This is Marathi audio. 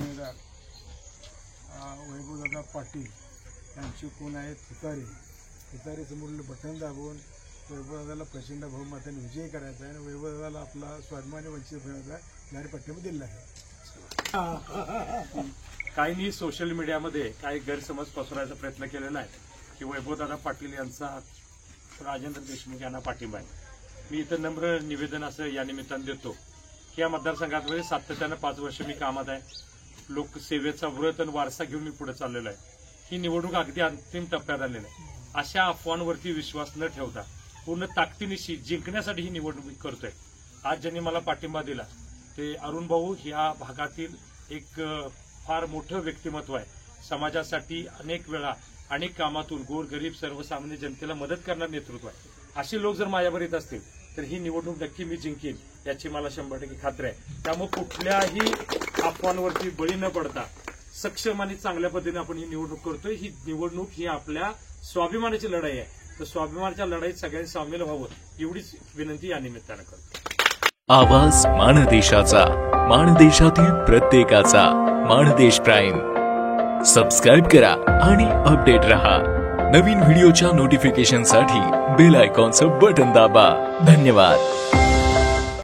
उमेदवार वैभवदादा पाटील यांची कोण आहे तुतारीसमोर बटन दाबून वैभवदादाला प्रचंड बहुमताने विजयी करायचा आहे आणि वैभवदादाला आपला स्वाभिमानी वंचित होण्याचा जाहीर पट्ट्यामध्ये दिला आहे. काहींनी सोशल मीडियामध्ये काही गैरसमज पसरवायचा प्रयत्न केलेला आहे की वैभवदादा पाटील यांचा राजेंद्र देशमुख यांना पाठिंबा आहे. मी इथं नम्र निवेदन असं या निमित्तानं देतो की या मतदारसंघात सातत्यानं 5 वर्ष मी कामात आहे. लोकसेवेचा व्रत आणि वारसा घेऊन मी पुढे चाललेलो आहे. ही निवडणूक अगदी अंतिम टप्प्यात आलेली आहे. अशा अफवांवरती विश्वास न ठेवता पूर्ण ताकदीनिशी जिंकण्यासाठी ही निवडणूक करतोय. आज ज्यांनी मला पाठिंबा दिला ते अरुण भाऊ या भागातील एक फार मोठं व्यक्तिमत्व आहे. समाजासाठी अनेक वेळा अनेक कामातून गोरगरीब सर्वसामान्य जनतेला मदत करणार नेतृत्व आहे. असे लोक जर माझ्यावर येत असतील तर ही निवडणूक नक्की मी जिंकेन याची मला 100% खात्री आहे. त्यामुळे कुठल्याही अफवांवरती बळी न पडता सक्षम आणि चांगल्या पद्धतीने आपण ही निवडणूक करतोय. ही निवडणूक ही आपल्या स्वाभिमानाची लढाई आहे. तर स्वाभिमानाच्या लढाईत सगळ्यांनी सामील व्हावं एवढीच विनंती या निमित्तानं करतो. आवाज माणदेशाचा, माणदेशातील प्रत्येकाचा. माणदेश प्राईम सबस्क्राईब करा आणि अपडेट रहा. नवीन व्हिडिओच्या नोटिफिकेशनसाठी बेल आयकॉनचं बटन दाबा. धन्यवाद.